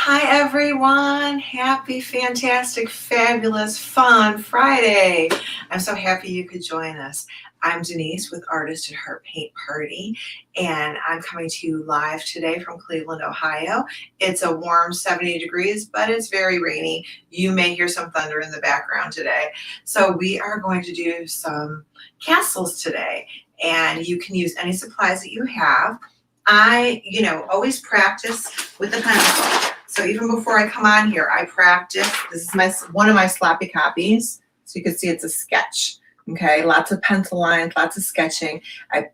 Hi everyone, happy, fantastic, fabulous, fun Friday. I'm so happy you could join us. I'm Denyse with Artist at Heart Paint Party, and I'm coming to you live today from Cleveland, Ohio. It's a warm 70 degrees, but it's very rainy. You may hear some thunder in the background today. So we are going to do some castles today, and you can use any supplies that you have. I, always practice with the pencil. So even before I come on here, I practice. This is one of my sloppy copies. So you can see it's a sketch. Okay, lots of pencil lines, lots of sketching. I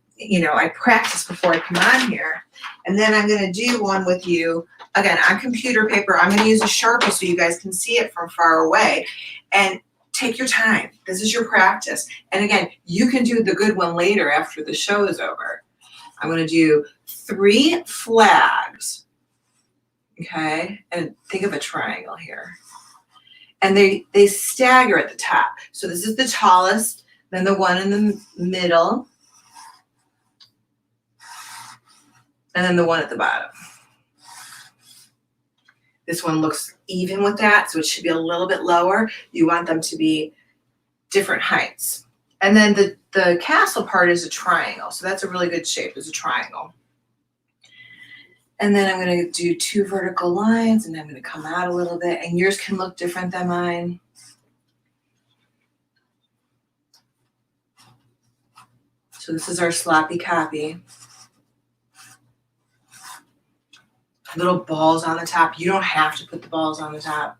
practice before I come on here. And then I'm gonna do one with you, again, on computer paper. I'm gonna use a Sharpie so you guys can see it from far away. And take your time. This is your practice. And again, you can do the good one later after the show is over. I'm gonna do 3 flags. Okay, and think of a triangle here. And they stagger at the top. So this is the tallest, then the one in the middle, and then the one at the bottom. This one looks even with that, so it should be a little bit lower. You want them to be different heights. And then the castle part is a triangle, so that's a really good shape, is a triangle. And then I'm going to do 2 vertical lines, and I'm going to come out a little bit, and yours can look different than mine. So this is our sloppy copy. Little balls on the top. You don't have to put the balls on the top.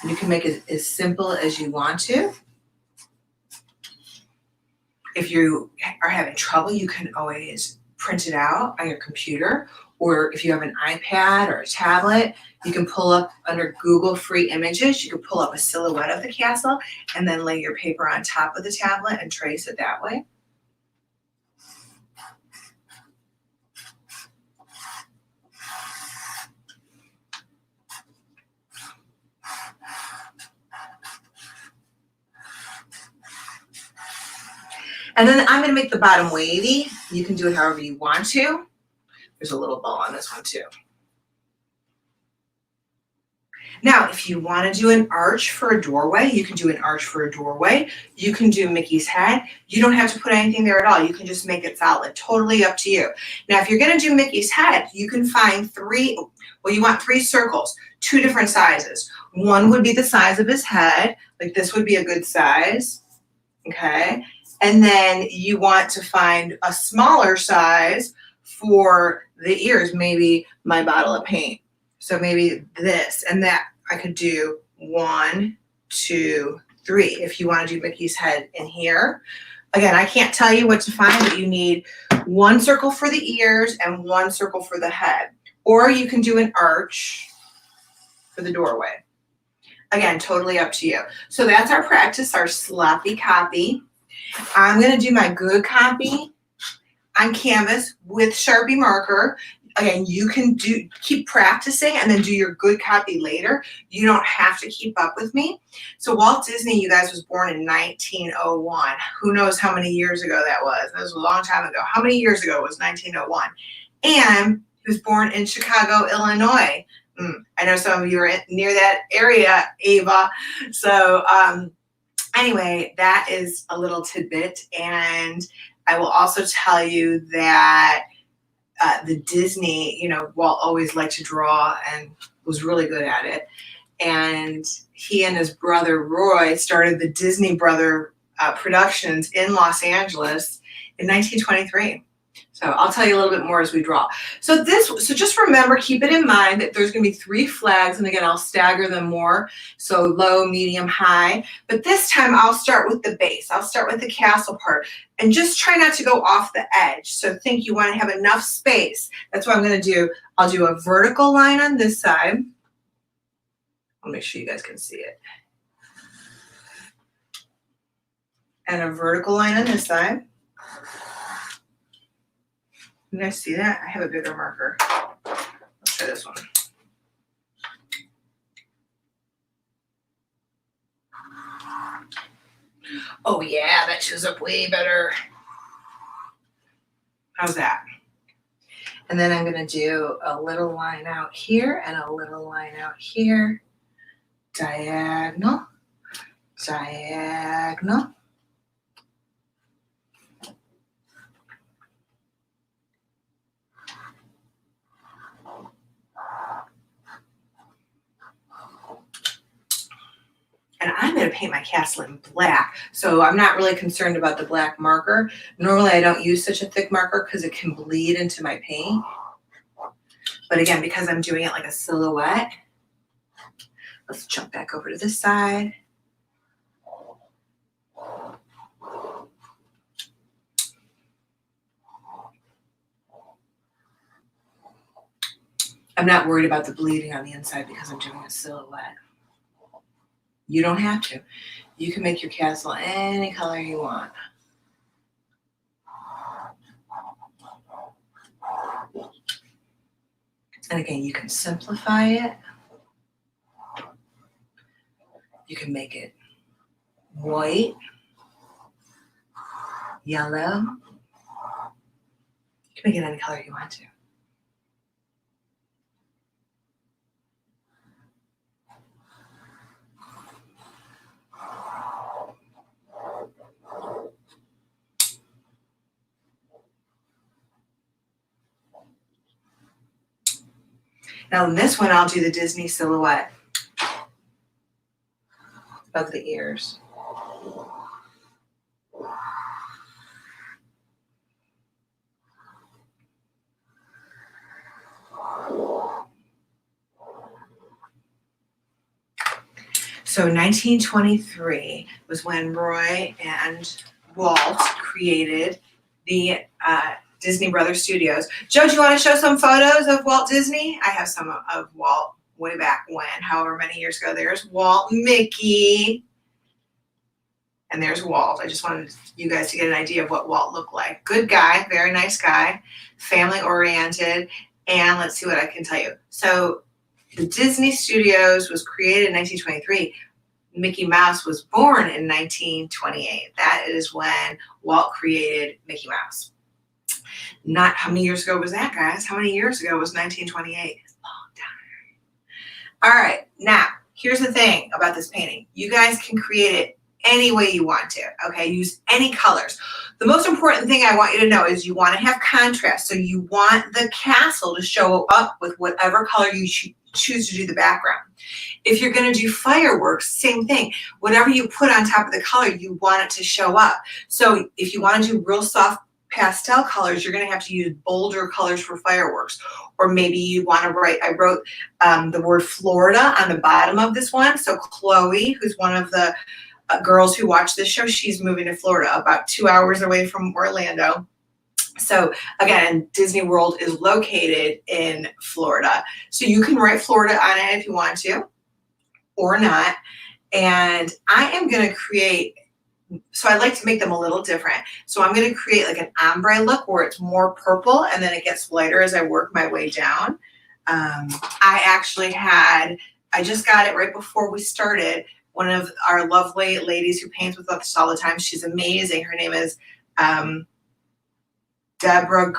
You can make it as simple as you want to. If you are having trouble, you can always print it out on your computer, or if you have an iPad or a tablet, you can pull up under Google free images. You can pull up a silhouette of the castle and then lay your paper on top of the tablet and trace it that way. And then I'm going to make the bottom wavy. You can do it however you want to. There's a little bow on this one too. Now, if you want to do an arch for a doorway, you can do an arch for a doorway. You can do Mickey's head. You don't have to put anything there at all. You can just make it solid. Totally up to you. Now, if you're going to do Mickey's head, you can find you want 3 circles, 2 different sizes. One would be the size of his head. Like this would be a good size. Okay. And then you want to find a smaller size for the ears, maybe my bottle of paint. So maybe this and that. I could do 1, 2, 3 if you want to do Mickey's head in here. Again, I can't tell you what to find, but you need 1 circle for the ears and 1 circle for the head. Or you can do an arch for the doorway. Again, totally up to you. So that's our practice, our sloppy copy. I'm going to do my good copy on canvas with Sharpie marker. Again, you can keep practicing and then do your good copy later. You don't have to keep up with me. So Walt Disney, you guys, was born in 1901. Who knows how many years ago that was? That was a long time ago. How many years ago was 1901? And he was born in Chicago, Illinois. I know some of you are near that area, Ava. So anyway, that is a little tidbit. And I will also tell you that the Disney, Walt always liked to draw and was really good at it. And he and his brother Roy started the Disney Brother Productions in Los Angeles in 1923. So I'll tell you a little bit more as we draw. So just remember, keep it in mind that there's going to be 3 flags, and again, I'll stagger them more. So low, medium, high. But this time I'll start with the base. I'll start with the castle part, and just try not to go off the edge. So think you want to have enough space. That's what I'm going to do. I'll do a vertical line on this side. I'll make sure you guys can see it. And a vertical line on this side. You guys see that? I have a bigger marker. Let's try this one. Oh yeah, that shows up way better. How's that? And then I'm going to do a little line out here and a little line out here. Diagonal, diagonal. And I'm going to paint my castle in black. So I'm not really concerned about the black marker. Normally I don't use such a thick marker because it can bleed into my paint. But again, because I'm doing it like a silhouette, let's jump back over to this side. I'm not worried about the bleeding on the inside because I'm doing a silhouette. You don't have to. You can make your castle any color you want. And again, you can simplify it. You can make it white, yellow. You can make it any color you want to. Now in this one, I'll do the Disney silhouette of the ears. So 1923 was when Roy and Walt created the Disney Brothers Studios. Joe, do you want to show some photos of Walt Disney? I have some of Walt way back when, however many years ago. There's Walt and Mickey. And there's Walt. I just wanted you guys to get an idea of what Walt looked like. Good guy, very nice guy, family oriented. And let's see what I can tell you. So the Disney Studios was created in 1923. Mickey Mouse was born in 1928. That is when Walt created Mickey Mouse. Not how many years ago was that, guys? How many years ago was 1928? Long time. All right, now here's the thing about this painting. You guys can create it any way you want to, okay? Use any colors. The most important thing I want you to know is you want to have contrast. So you want the castle to show up with whatever color you choose to do the background. If you're going to do fireworks, same thing. Whatever you put on top of the color, you want it to show up. So if you want to do real soft pastel colors, you're going to have to use bolder colors for fireworks. Or maybe you want to write, I wrote the word Florida on the bottom of this one. So Chloe, who's one of the girls who watch this show, she's moving to Florida, about 2 hours away from Orlando. So again, Disney World is located in Florida. So you can write Florida on it if you want to, or not. And I am going to create, so I like to make them a little different. So I'm going to create like an ombre look where it's more purple and then it gets lighter as I work my way down. I just got it right before we started. One of our lovely ladies who paints with us all the time. She's amazing. Her name is Deborah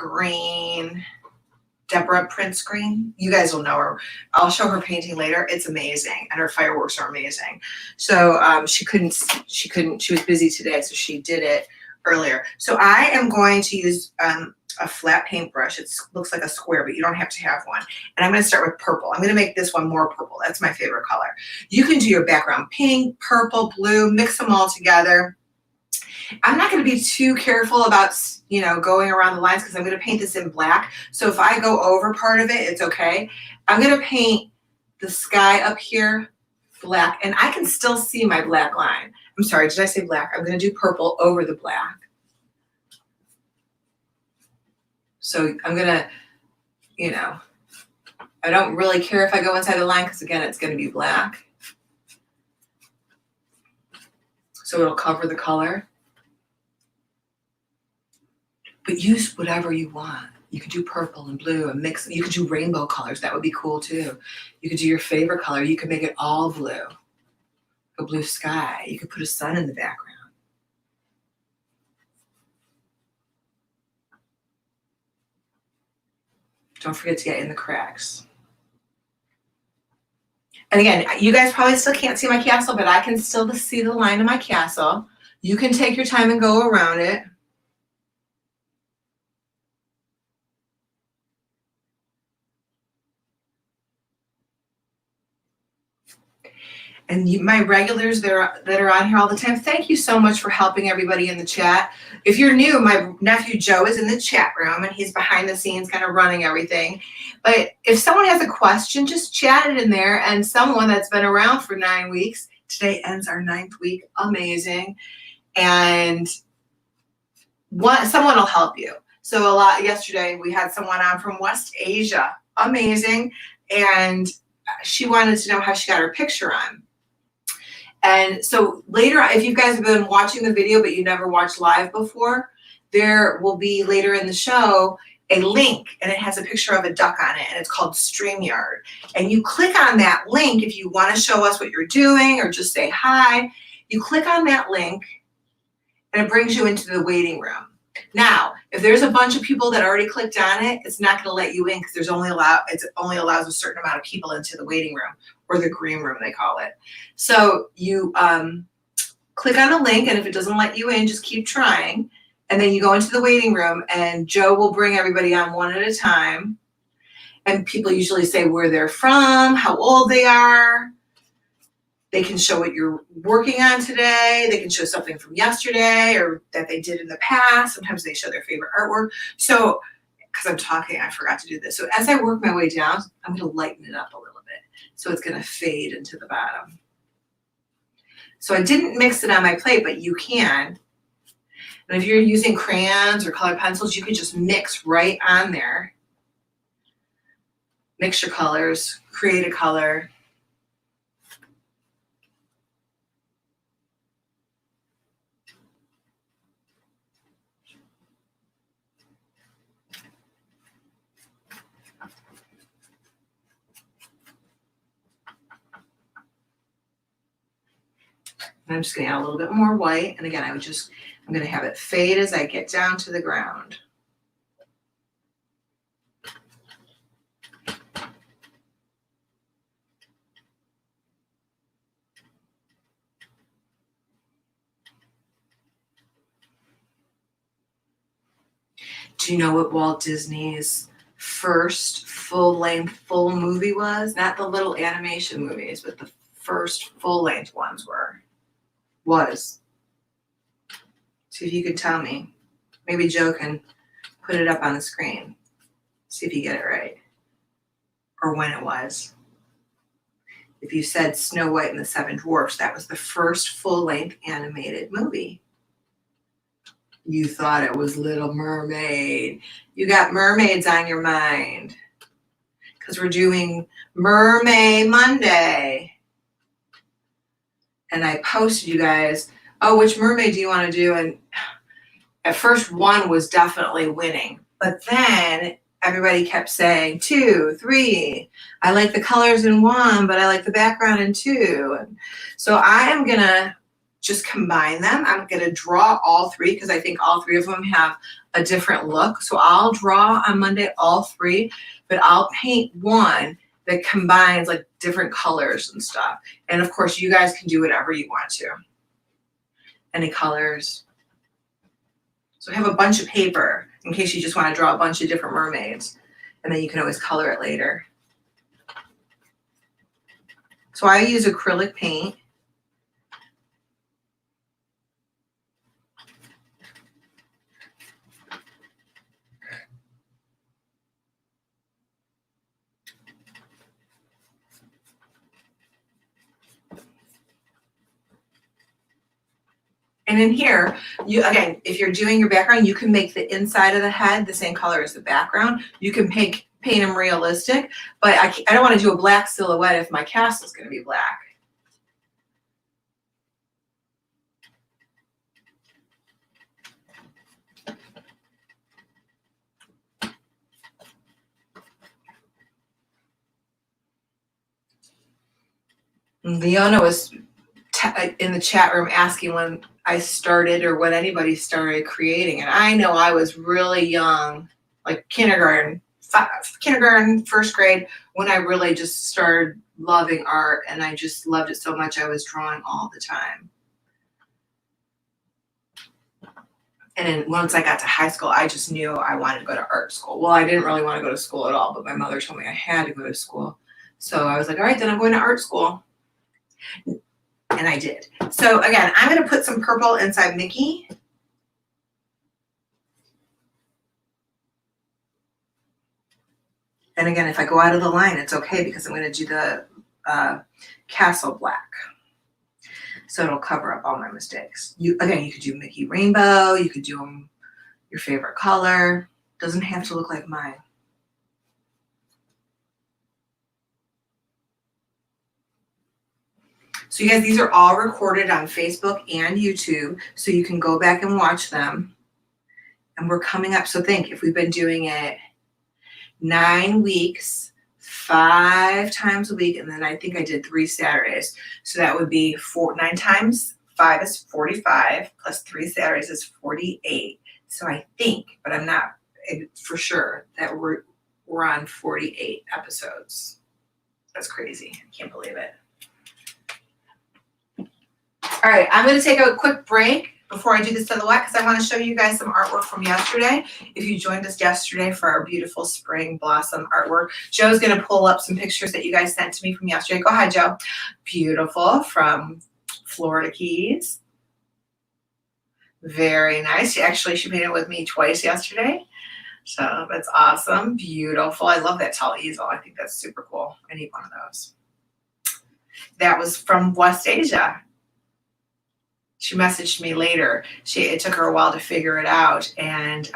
Prince Green. You guys will know her. I'll show her painting later. It's amazing, and her fireworks are amazing. So she was busy today, so she did it earlier. So I am going to use a flat paintbrush. It looks like a square, but you don't have to have one. And I'm going to start with purple. I'm going to make this one more purple. That's my favorite color. You can do your background pink, purple, blue, mix them all together. I'm not going to be too careful about, going around the lines because I'm going to paint this in black. So if I go over part of it, it's okay. I'm going to paint the sky up here black, and I can still see my black line. I'm sorry, did I say black? I'm going to do purple over the black. So I'm going to, I don't really care if I go inside the line because, again, it's going to be black. So it'll cover the color. But use whatever you want. You could do purple and blue and mix. You could do rainbow colors. That would be cool too. You could do your favorite color. You could make it all blue. A blue sky. You could put a sun in the background. Don't forget to get in the cracks. And again, you guys probably still can't see my castle, but I can still see the line of my castle. You can take your time and go around it. And my regulars that are on here all the time, thank you so much for helping everybody in the chat. If you're new, my nephew Joe is in the chat room and he's behind the scenes kind of running everything. But if someone has a question, just chat it in there. And someone that's been around for 9 weeks, today ends our 9th week, amazing. And someone will help you. So yesterday we had someone on from West Asia, amazing. And she wanted to know how she got her picture on. And so later, if you guys have been watching the video but you never watched live before, there will be later in the show a link and it has a picture of a duck on it and it's called StreamYard. And you click on that link if you want to show us what you're doing or just say hi. You click on that link and it brings you into the waiting room. Now, if there's a bunch of people that already clicked on it, it's not going to let you in because it only allows a certain amount of people into the waiting room, or the green room they call it. So you click on the link, and if it doesn't let you in, just keep trying. And then you go into the waiting room, and Joe will bring everybody on one at a time. And people usually say where they're from, how old they are. They can show what you're working on today. They can show something from yesterday or that they did in the past. Sometimes they show their favorite artwork. So, because I'm talking, I forgot to do this. So as I work my way down, I'm going to lighten it up a little bit. So it's going to fade into the bottom. So I didn't mix it on my plate, but you can. And if you're using crayons or colored pencils, you can just mix right on there. Mix your colors, create a color. And I'm just going to add a little bit more white. And again, I'm going to have it fade as I get down to the ground. Do you know what Walt Disney's first full-length full movie was? Not the little animation movies, but the first full-length ones was. See if you could tell me. Maybe Joe can put it up on the screen. See if you get it right. Or when it was. If you said Snow White and the Seven Dwarfs, that was the first full-length animated movie. You thought it was Little Mermaid. You got mermaids on your mind. Because we're doing Mermaid Monday. And I posted you guys, oh, which mermaid do you want to do? And at first one was definitely winning. But then everybody kept saying 2, 3. I like the colors in 1, but I like the background in 2. And so I am going to just combine them. I'm going to draw all 3 because I think all 3 of them have a different look. So I'll draw on Monday all 3, but I'll paint one that combines like different colors and stuff. And of course, you guys can do whatever you want to. Any colors. So I have a bunch of paper in case you just want to draw a bunch of different mermaids. And then you can always color it later. So I use acrylic paint. And in here, again, if you're doing your background, you can make the inside of the head the same color as the background. You can paint them realistic, but I don't want to do a black silhouette if my castle is going to be black. Leona was in the chat room asking when I started or when anybody started creating. And I know I was really young, like kindergarten, kindergarten, first grade, when I really just started loving art, and I just loved it so much I was drawing all the time. And then once I got to high school, I just knew I wanted to go to art school. Well, I didn't really want to go to school at all, but my mother told me I had to go to school. So I was like, all right, then I'm going to art school. And I did. So again, I'm going to put some purple inside Mickey. And again, if I go out of the line, it's okay because I'm going to do the castle black. So it'll cover up all my mistakes. Again, you could do Mickey Rainbow. You could do them your favorite color. Doesn't have to look like mine. So you guys, these are all recorded on Facebook and YouTube, so you can go back and watch them. And we're coming up, so think, if we've been doing it 9 weeks, 5 times a week, and then I think I did 3 Saturdays. So that would be 9 times 5 is 45, plus 3 Saturdays is 48. So I think, but I'm not for sure, that we're on 48 episodes. That's crazy. I can't believe it. All right, I'm going to take a quick break before I do the silhouette because I want to show you guys some artwork from yesterday. If you joined us yesterday for our beautiful spring blossom artwork, Joe's going to pull up some pictures that you guys sent to me from yesterday. Go ahead, Joe. Beautiful, from Florida Keys. Very nice. She painted with me twice yesterday. So that's awesome. Beautiful. I love that tall easel. I think that's super cool. I need one of those. That was from West Asia. She messaged me later. It took her a while to figure it out, and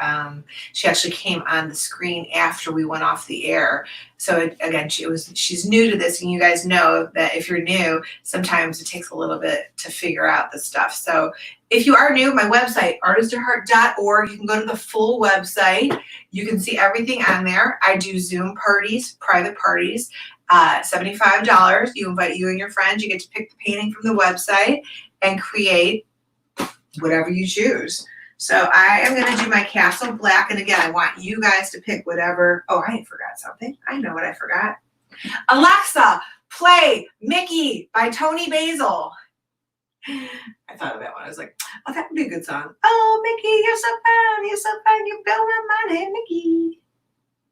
she actually came on the screen after we went off the air. So again, she's new to this, and you guys know that if you're new, sometimes it takes a little bit to figure out the stuff. So if you are new, my website, artistofheart.org, you can go to the full website. You can see everything on there. I do Zoom parties, private parties, $75. You invite you and your friends. You get to pick the painting from the website and create whatever you choose. So I am going to do my castle black. And again, I want you guys to pick whatever. Oh, I forgot something. I know what I forgot. Alexa, play Mickey by Tony Basil. I thought of that one. I was like, oh, that would be a good song. Oh, Mickey, you're so fun. You're so fun. You blow my mind, Mickey.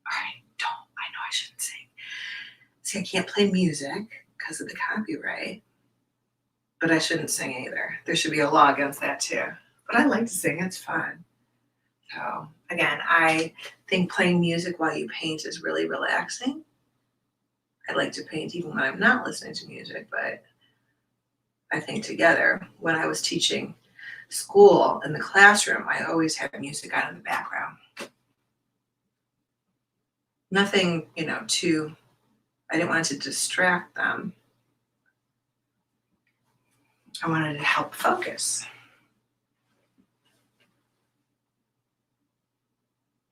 All right, I know I shouldn't sing. See, I can't play music because of the copyright. But I shouldn't sing either. There should be a law against that too. But I like to sing, it's fun. So again, I think playing music while you paint is really relaxing. I like to paint even when I'm not listening to music, but I think together, when I was teaching school in the classroom, I always had music on in the background. Nothing, I didn't want it to distract them. I wanted to help focus.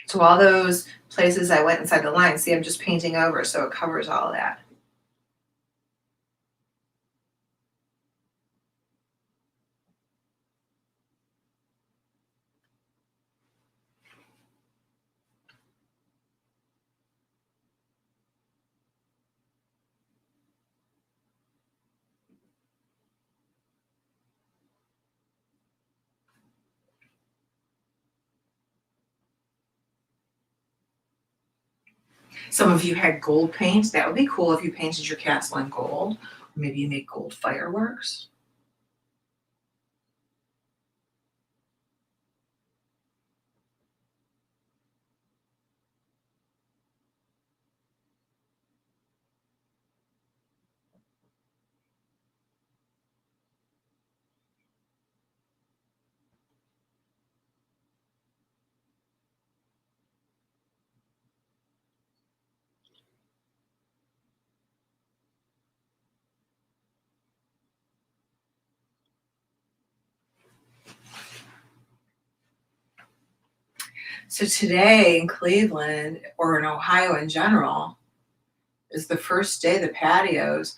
So all those places I went inside the line, see, I'm just painting over, so it covers all of that. Some of you had gold paint. That would be cool if you painted your castle in gold. Or maybe you make gold fireworks. So today in Cleveland, or in Ohio in general, is the first day the patios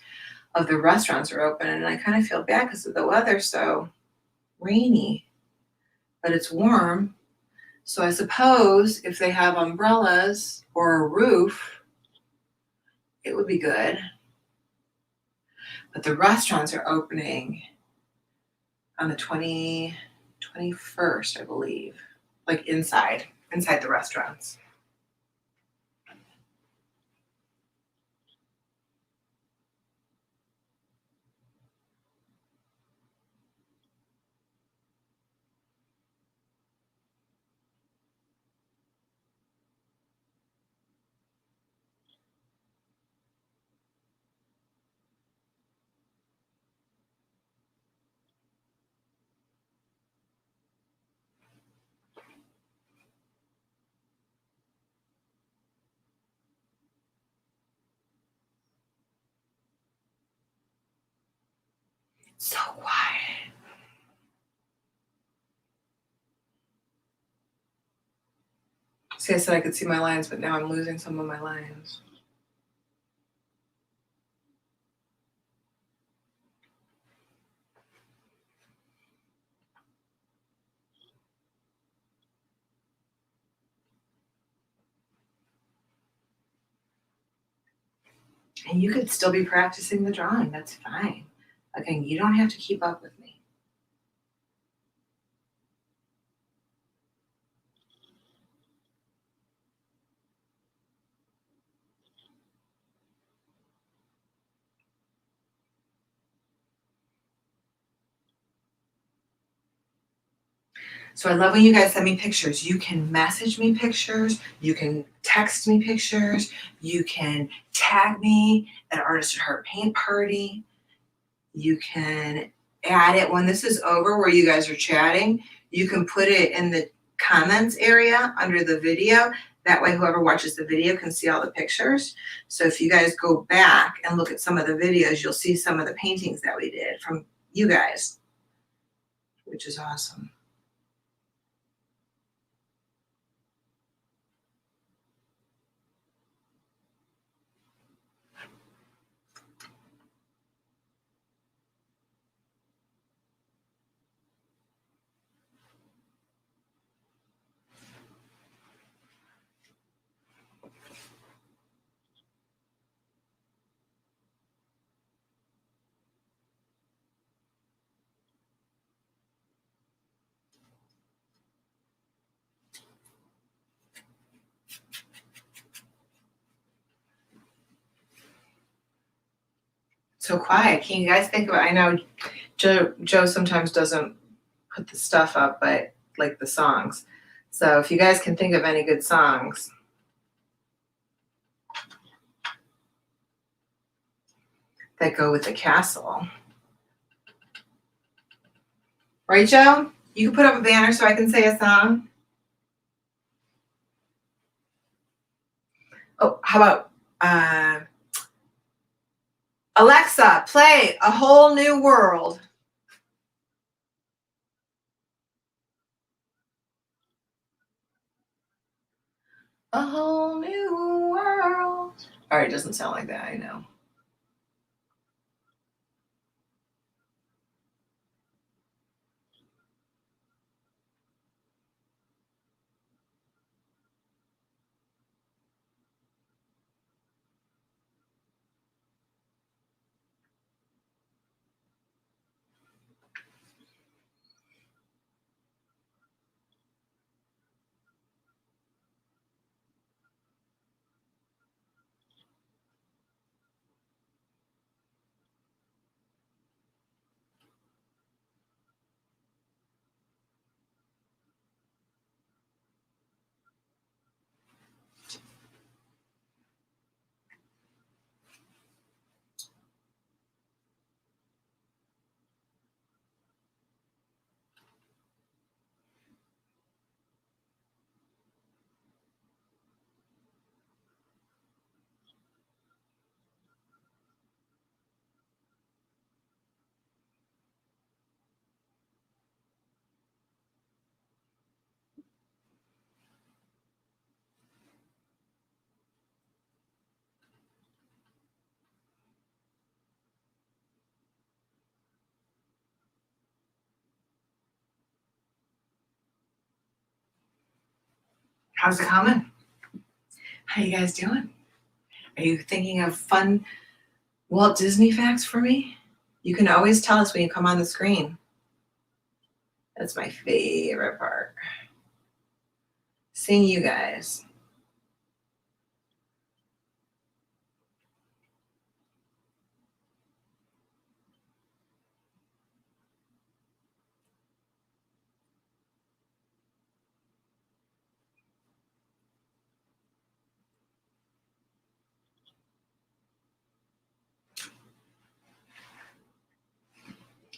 of the restaurants are open, and I kind of feel bad because of the weather so rainy, but it's warm. So I suppose if they have umbrellas or a roof, it would be good. But the restaurants are opening on the 21st, I believe, like inside the restaurants. So quiet. See, I said I could see my lines, but now I'm losing some of my lines. And you could still be practicing the drawing. That's fine. Again, you don't have to keep up with me. So I love when you guys send me pictures. You can message me pictures. You can text me pictures. You can tag me at Artist at Heart Paint Party. You can add it when this is over where you guys are chatting. You can put it in the comments area under the video. That way whoever watches the video can see all the pictures. So if you guys go back and look at some of the videos, you'll see some of the paintings that we did from you guys, which is awesome. So quiet. Can you guys think about, I know Joe sometimes doesn't put the stuff up, but like the songs. So if you guys can think of any good songs that go with the castle. Right, Joe? You can put up a banner so I can say a song. Oh, how about Alexa, play A Whole New World. A whole new world. All right, doesn't sound like that, I know. How's it coming? How you guys doing? Are you thinking of fun Walt Disney facts for me? You can always tell us when you come on the screen. That's my favorite part. Seeing you guys.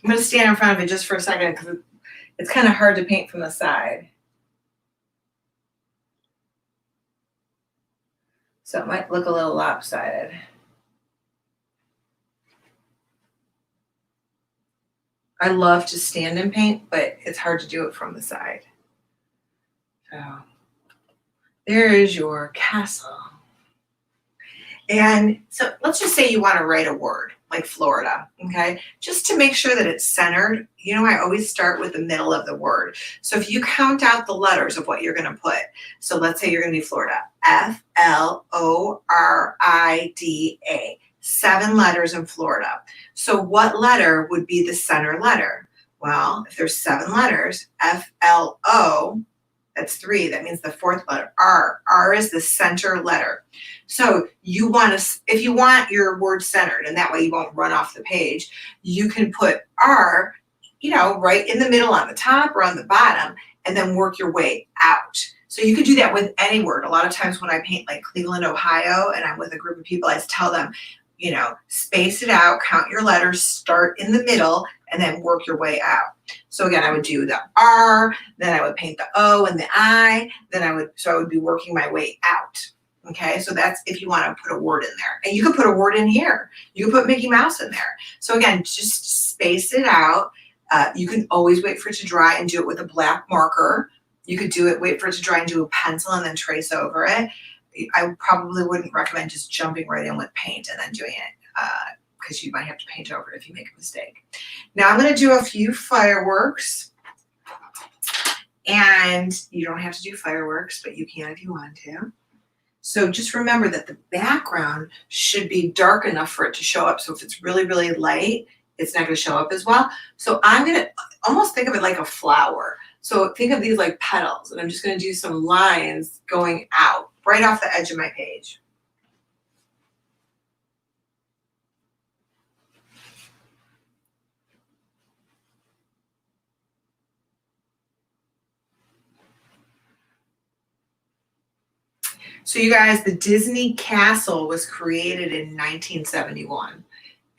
I'm going to stand in front of it just for a second because it's kind of hard to paint from the side. So it might look a little lopsided. I love to stand and paint, but it's hard to do it from the side. So there is your castle. And so let's just say you want to write a word like Florida, okay? Just to make sure that it's centered, you know, I always start with the middle of the word. So if you count out the letters of what you're going to put, so let's say you're going to do Florida, Florida, 7 letters in Florida. So what letter would be the center letter? Well, if there's 7 letters, FLO, that's 3. That means the 4th letter, R. R is the center letter. So you want to, if you want your word centered, and that way you won't run off the page, you can put R, you know, right in the middle on the top or on the bottom, and then work your way out. So you could do that with any word. A lot of times when I paint like Cleveland, Ohio, and I'm with a group of people, I tell them, you know, space it out, count your letters, start in the middle, and then work your way out. So again, I would do the R, then I would paint the O and the I, then I would be working my way out. Okay, so that's if you want to put a word in there. And you could put a word in here. You could put Mickey Mouse in there. So again, just space it out. You can always wait for it to dry and do it with a black marker. You could do it, wait for it to dry and do a pencil and then trace over it. I probably wouldn't recommend just jumping right in with paint and then doing it because you might have to paint over it if you make a mistake. Now I'm going to do a few fireworks. And you don't have to do fireworks, but you can if you want to. So just remember that the background should be dark enough for it to show up. So if it's really, really light, it's not going to show up as well. So I'm going to almost think of it like a flower. So think of these like petals, and I'm just going to do some lines going out right off the edge of my page. So you guys, the Disney Castle was created in 1971.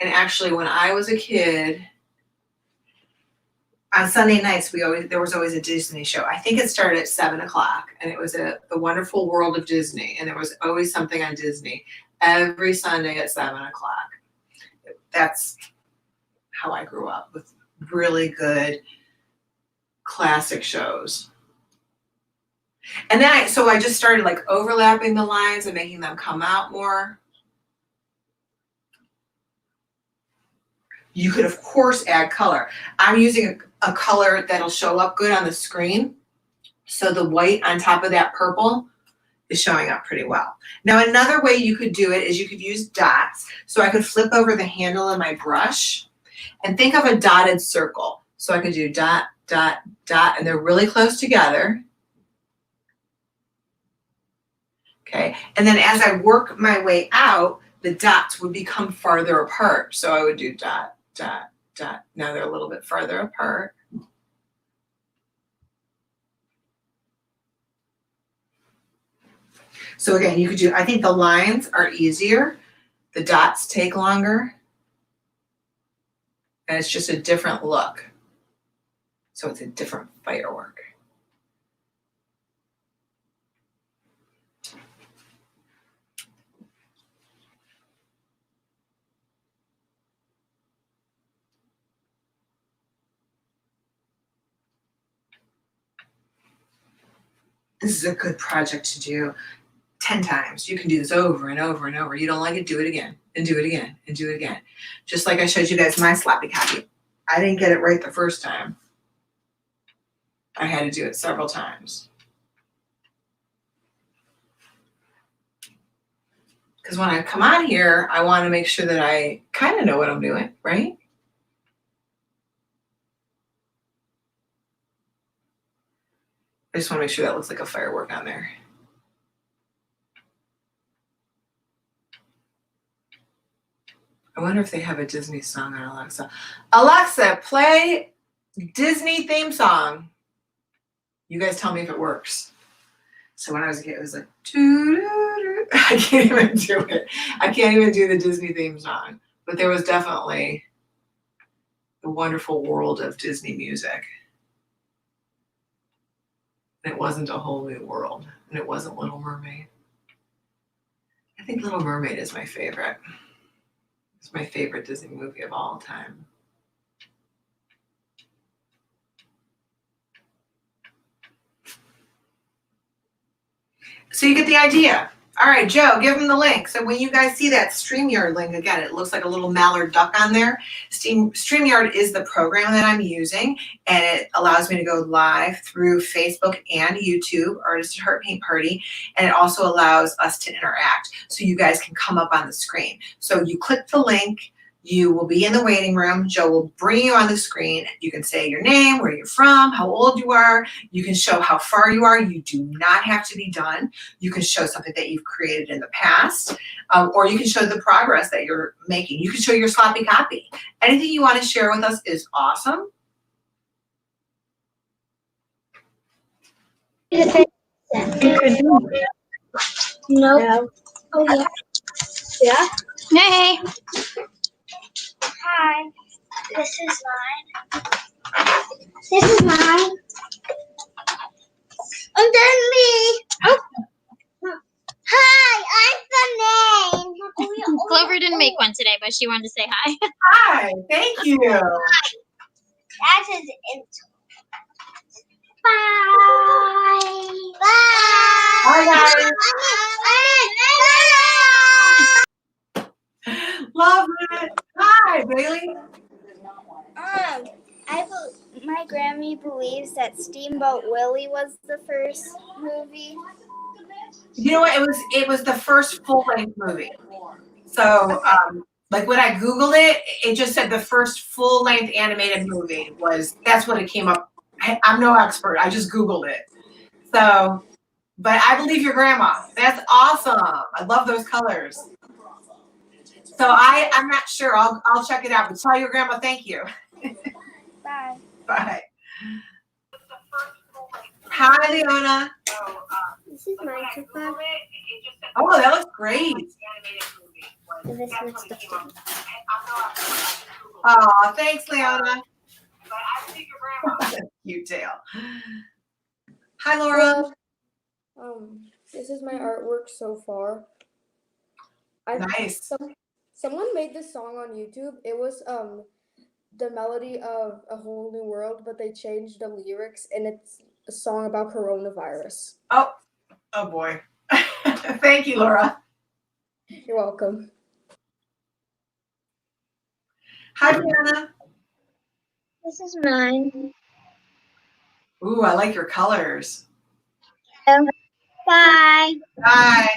And actually when I was a kid, on Sunday nights, there was always a Disney show. I think it started at 7 o'clock, and it was The Wonderful World of Disney. And there was always something on Disney every Sunday at 7 o'clock. That's how I grew up, with really good classic shows. And then I just started like overlapping the lines and making them come out more. You could, of course, add color. I'm using a color that'll show up good on the screen. So the white on top of that purple is showing up pretty well. Now, another way you could do it is you could use dots. So I could flip over the handle of my brush and think of a dotted circle. So I could do dot, dot, dot, and they're really close together. Okay, and then as I work my way out, the dots would become farther apart. So I would do dot, dot, dot. Now they're a little bit farther apart. So again, you could do, I think the lines are easier. The dots take longer. And it's just a different look. So it's a different firework. This is a good project to do 10 times. You can do this over and over and over. You don't like it, do it again and do it again and do it again. Just like I showed you guys my sloppy copy. I didn't get it right the first time. I had to do it several times. Because when I come on here, I want to make sure that I kind of know what I'm doing, right? I just want to make sure that looks like a firework on there. I wonder if they have a Disney song on Alexa. Alexa, play Disney theme song. You guys tell me if it works. So when I was a kid, it was like, doo-doo-doo. I can't even do it. I can't even do the Disney theme song. But there was definitely the wonderful world of Disney music. And it wasn't a whole new world. And it wasn't Little Mermaid. I think Little Mermaid is my favorite. It's my favorite Disney movie of all time. So you get the idea. All right, Joe, give them the link. So when you guys see that StreamYard link, again, it looks like a little mallard duck on there. StreamYard is the program that I'm using, and it allows me to go live through Facebook and YouTube, Artist at Heart Paint Party, and it also allows us to interact. So you guys can come up on the screen. So you click the link, you will be in the waiting room. Joe will bring you on the screen. You can say your name, where you're from, how old you are. You can show how far you are. You do not have to be done. You can show something that you've created in the past, or you can show the progress that you're making. You can show your sloppy copy. Anything you want to share with us is awesome. No. Oh, yeah. Yeah? Hey. Hi. This is mine. This is mine. And then me. Oh. Hi, I'm Flanagans. Clover didn't make one today, but she wanted to say hi. Hi, thank you. That is it. Bye. Bye. Bye, guys. Love it. Hi, Bailey. My Grammy believes that Steamboat Willie was the first movie. You know what? It was the first full-length movie. So, like when I Googled it, it just said the first full-length animated movie was. That's what it came up. I'm no expert. I just Googled it. So, but I believe your grandma. That's awesome. I love those colors. So I'm not sure. I'll check it out. But tell your grandma thank you. Bye. Bye. Hi, Leona. This is mine so far. Oh, that looks great. This looks different. Oh, thanks, Leona. Cute tail. Hi, Laura. This is my artwork so far. Nice. Someone made this song on YouTube. It was the melody of A Whole New World, but they changed the lyrics, and it's a song about coronavirus. Oh boy. Thank you, Laura. You're welcome. Hi, Brianna. This is mine. Ooh, I like your colors. Bye. Hi.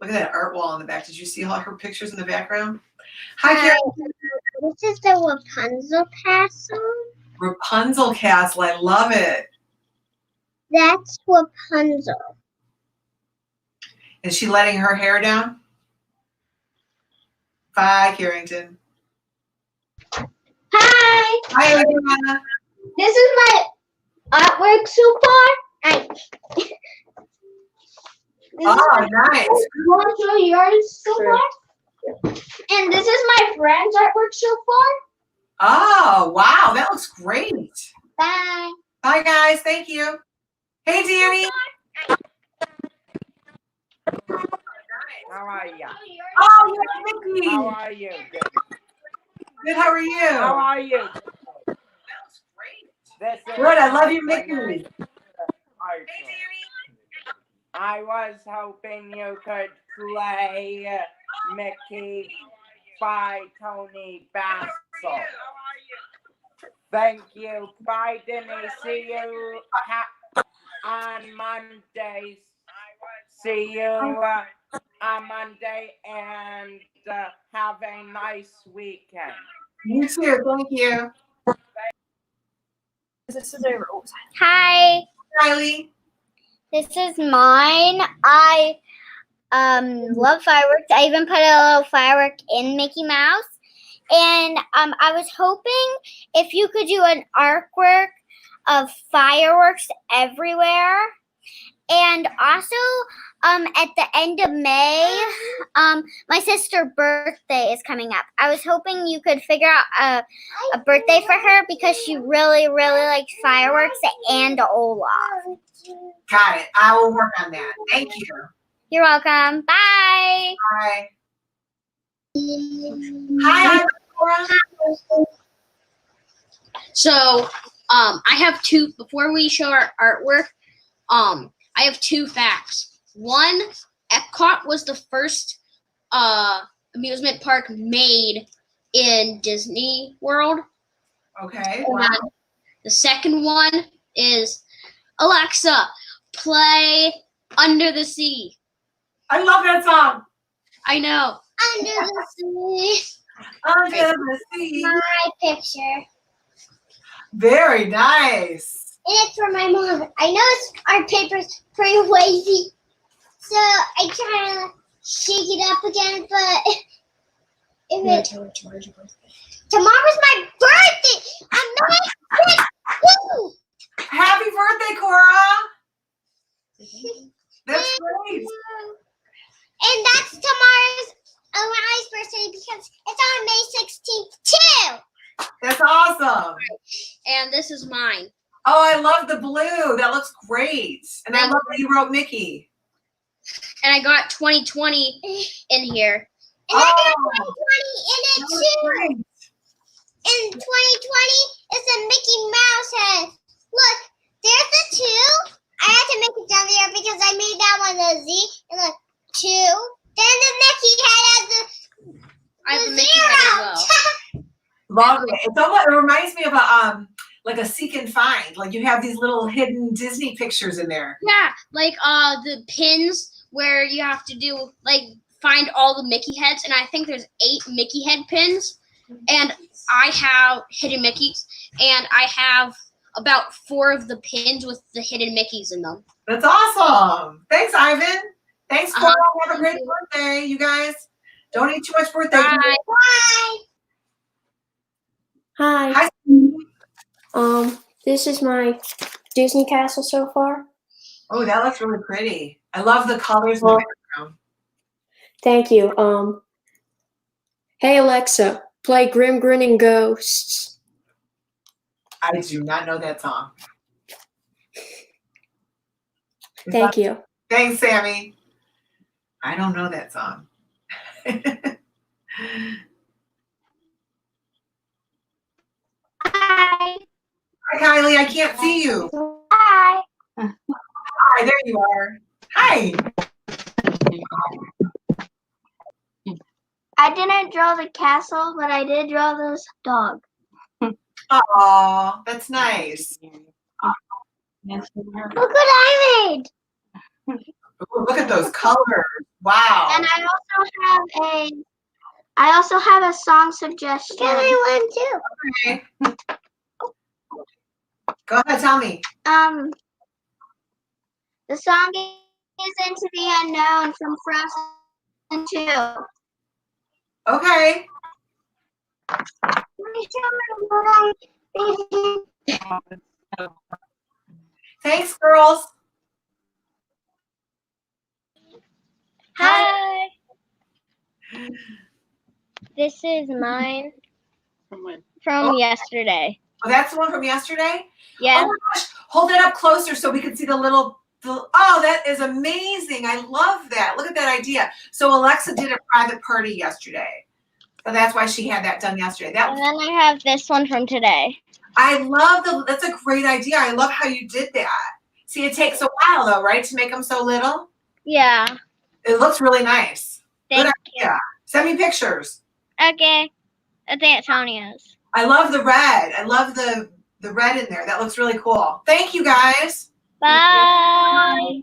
Look at that art wall in the back. Did you see all her pictures in the background? Hi, Karen. This is the Rapunzel Castle. Rapunzel Castle. I love it. That's Rapunzel. Is she letting her hair down? Bye, Carrington. Hi. Hi, Adriana. This is my artwork so far. Oh, nice. Want to show yours so far? And this is my friend's artwork so far. Oh, wow. That looks great. Bye. Bye, guys. Thank you. Hey, Danny. How are you? Oh, you're Mickey. How are you? Good. How are you? How are you? That looks great. This is Good. I love you, Mickey. Hey, Danny. I was hoping you could play Mickey by Tony Basil. Thank you. Bye, Denyse. See you on Mondays. See you on Monday, and have a nice weekend. You too. Thank you. Hi, Riley. this is mine. I love fireworks. I even put a little firework in Mickey Mouse. And I was hoping if you could do an artwork of fireworks everywhere. And also, at the end of May, my sister's birthday is coming up. I was hoping you could figure out a birthday for her because she really, really likes fireworks and Olaf. Got it. I will work on that. Thank you. You're welcome. Bye. Bye. Hi, Cora. So, I have two, before we show our artwork, I have two facts. One, Epcot was the first amusement park made in Disney World. Okay. And Wow. the second one is, Alexa, play Under the Sea. I love that song. I know. Under the sea. Under the sea. My picture. Very nice. And it's for my mom. I know our paper's pretty wavy, so I try to shake it up again, but if tomorrow's my birthday! I'm not Woo! Happy birthday, Cora. That's great. And that's tomorrow's Eli's birthday because it's on May 16th too! That's awesome. And this is mine. Oh, I love the blue. That looks great. And I Thank love that you wrote Mickey. And I got 2020 in here. And I got Oh. 2020 in it That was too! great. And 2020 is a Mickey Mouse head. Look, there's the 2. I had to make it down there because I made that one a Z. And look, 2. Then the Mickey head has I have a the Mickey head as 0. well. Love it. It's almost, it reminds me of a like a seek and find. Like you have these little hidden Disney pictures in there. Yeah, like the pins where you have to do like find all the Mickey heads, and I think there's 8 Mickey head pins, and I have hidden Mickeys, and I have about 4 of the pins with the hidden Mickeys in them. That's awesome. Thanks, Ivan. Thanks, Cora. Have a great Thank you. birthday, you guys. Don't eat too much birthday. Bye. Bye. Hi. Hi. This is my Disney castle so far. Oh, that looks really pretty. I love the colors in the background. Thank you. Hey Alexa, play Grim Grinning Ghosts. I do not know that song. Thank you. Thanks, Sammy. I don't know that song. Hi. Hi, Kylie. I can't see you. Hi. Hi, there you are. Hi. I didn't draw the castle, but I did draw this dog. Oh, that's nice. Look what I made. Ooh, look at those colors. Wow. And I also have a song suggestion. Can I one too? Okay. Go ahead, tell me. The song is Into the Unknown from Frozen 2. Okay. Thanks, girls. Hi. This is mine from yesterday. Oh, that's the one from yesterday? Yeah. Oh my gosh. Hold it up closer so we can see the little, oh, that is amazing. I love that. Look at that idea. So Alexa did a private party yesterday. So that's why she had that done yesterday. That And was, then I have this one from today. I love that's a great idea. I love how you did that. See, it takes a while though, right? To make them so little. Yeah. It looks really nice. Thank Good idea. Send me pictures. Okay. That's Antonia's. I love the red. I love the red in there. That looks really cool. Thank you guys. Bye.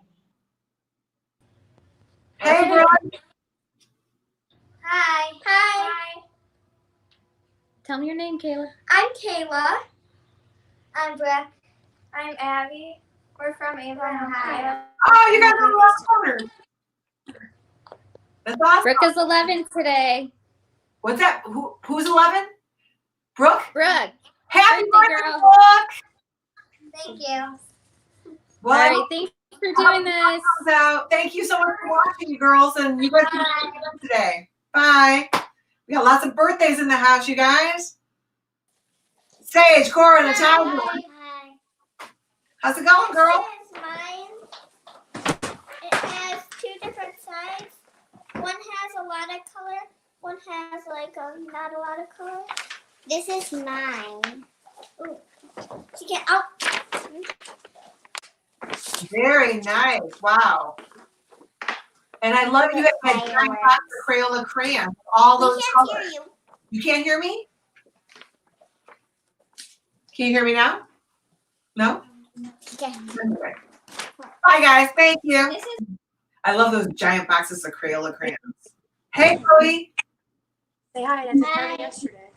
Hey, everyone. Hi. Hi. Tell me your name, Kayla. I'm Kayla. I'm Brooke. I'm Abby. We're from Avon, Ohio. Oh, you guys are around corner. That's awesome. Brooke is 11 today. What's that? Who's 11? Brooke? Brooke. Happy Birthday birthday, girl. Brooke! Thank you. Well, All right, thanks for doing this. thank you so much for watching, you girls, and you guys can have today. Bye. We got lots of birthdays in the house, you guys. Saige, Cora, Natasja. Hi. How's it going, girl? This is mine. It has two different sides. One has a lot of color. One has like not a lot of color. This is mine. Ooh. She can't. Oh. Very nice. Wow. And I love you have that giant box of Crayola crayons. All those We can't colors. hear you. You can't hear me? Can you hear me now? No? Okay. Okay. Bye, guys. Thank you. This is I love those giant boxes of Crayola crayons. Hey, Chloe. Say hi. I did the Hi. party yesterday.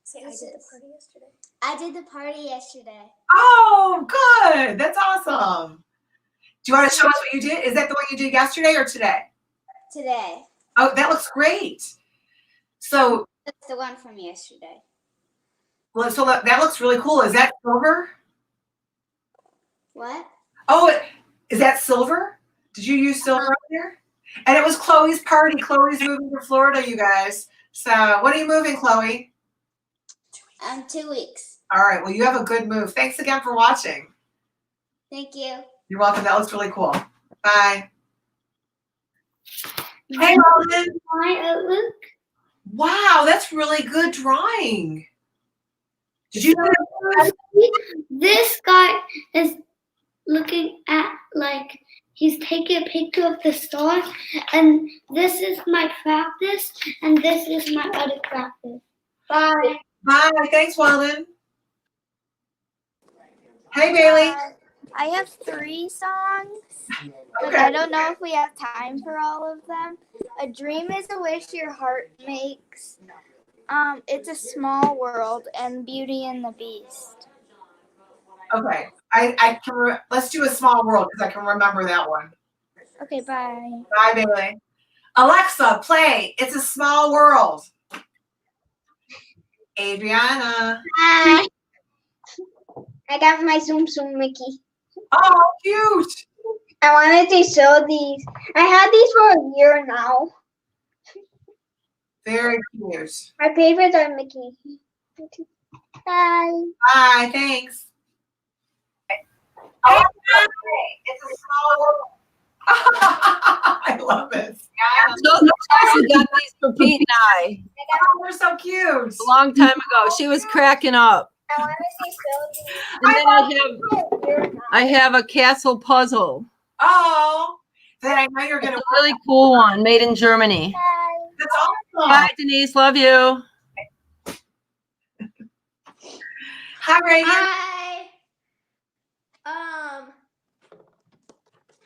Say I This did the is- party yesterday. I did the party yesterday. Oh, good. That's awesome. Do you want to show us what you did? Is that the one you did yesterday or today? Today. Oh, that looks great. So, That's the one from yesterday. well, so that looks really cool. Is that silver? What? Oh, is that silver? Did you use silver up there? And it was Chloe's party. Chloe's moving to Florida, you guys. So, when are you moving, Chloe? 2 weeks. All right. Well, you have a good move. Thanks again for watching. Thank you. You're welcome. That looks really cool. Bye. Hey, Robin. Hi, look. Wow, that's really good drawing. Did you do This guy is looking at, like, he's taking a picture of the stars, and this is my practice, and this is my other practice. Bye. Bye. Thanks, Weldon. Hey, Bailey. I have 3 songs, but Okay. I don't know if we have time for all of them. A dream is a wish your heart makes. It's a small world, and Beauty and the Beast. Okay. I can. Let's do a small world because I can remember that one. Okay, bye. Bye, Bailey. Alexa, play It's a Small World. Adriana. Hi. I got my Zoom Mickey. Oh, cute. I wanted to show these. I had these for a year now. Very cute. My favorites are Mickey. Bye. Bye. Thanks. Alexa, play It's a Small World. I love it. She got these for Pete and I Oh, they're so cute. a long time ago. She was cracking up. I wanted to show these. And then I have a castle puzzle. Oh, then I know you're It's gonna. a really cool one, made in Germany. Bye. That's awesome. Bye, Denyse. Love you. Hi, Reagan. Hi.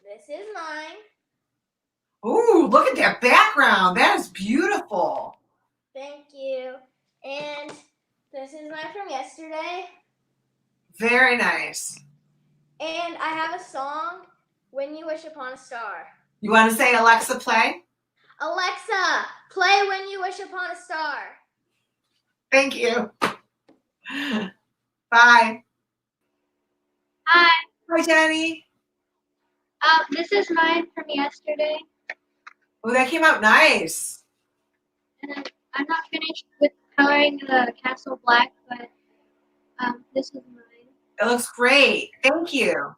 This is mine. Ooh, look at that background. That is beautiful. Thank you. And this is mine from yesterday. Very nice. And I have a song, When You Wish Upon a Star. You want to say Alexa, play? Alexa, play When You Wish Upon a Star. Thank you. Bye. Hi. Hi, Jenny. This is mine from yesterday. Oh, that came out nice. And I'm not finished with coloring the castle black, but this is mine. It looks great. Thank you.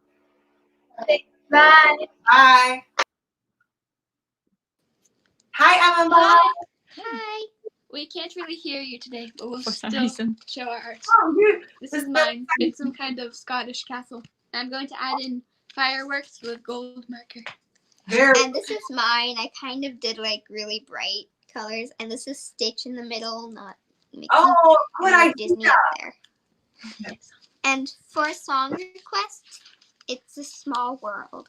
Bye. Bye. Hi, Emma. Hi. We can't really hear you today, but we'll For some still reason. show our art. Oh, you. This is mine. It's some kind of Scottish castle. I'm going to add in fireworks with gold marker. Very. And this is mine. I kind of did like really bright colors, and this is Stitch in the middle, not Mickey. Oh, good and idea. Disney up there. And for a song request, It's a Small World.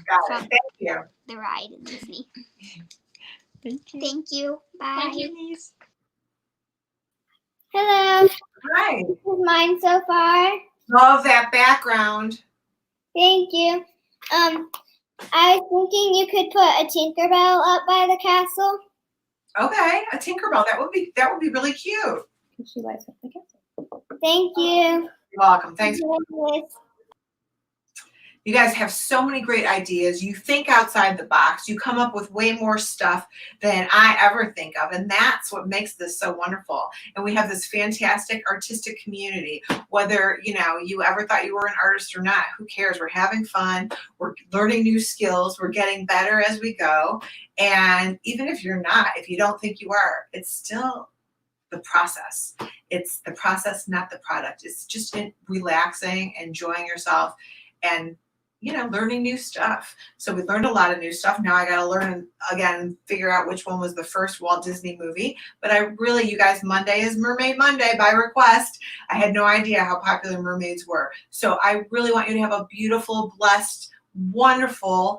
Got it. Thank you. The ride in Disney. Thank you. Thank you. Bye. Thank you, Denise. Hello. Hi. This is mine so far. Love that background. Thank you. I was thinking you could put a Tinkerbell up by the castle. Okay, a Tinkerbell. That would be really cute. She likes it. Thank you. You're welcome. Thanks. Yes. You guys have so many great ideas. You think outside the box. You come up with way more stuff than I ever think of. And that's what makes this so wonderful. And we have this fantastic artistic community. Whether, you ever thought you were an artist or not, who cares? We're having fun. We're learning new skills. We're getting better as we go. And even if you're not, if you don't think you are, it's still the process. It's the process, not the product. It's just relaxing, enjoying yourself, and learning new stuff. So we learned a lot of new stuff. Now I got to learn again, figure out which one was the first Walt Disney movie. But you guys, Monday is Mermaid Monday by request. I had no idea how popular mermaids were. So I really want you to have a beautiful, blessed, wonderful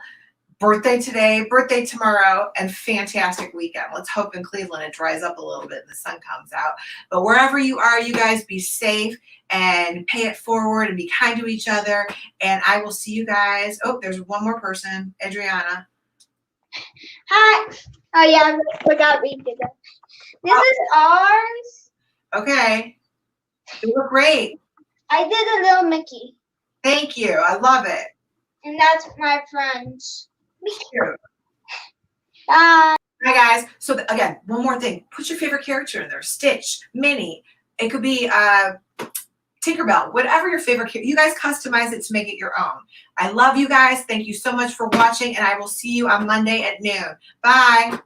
birthday today, birthday tomorrow, and fantastic weekend. Let's hope in Cleveland it dries up a little bit and the sun comes out. But wherever you are, you guys be safe and pay it forward and be kind to each other. And I will see you guys. Oh, there's one more person, Adriana. Hi. Oh yeah, I forgot we did that. This is ours. Okay. You look great. I did a little Mickey. Thank you. I love it. And that's my friends. Cute. Bye. Hi guys. So again, one more thing. Put your favorite character in there. Stitch, Minnie. It could be Tinkerbell. Whatever your favorite character. You guys customize it to make it your own. I love you guys. Thank you so much for watching, and I will see you on Monday at noon. Bye.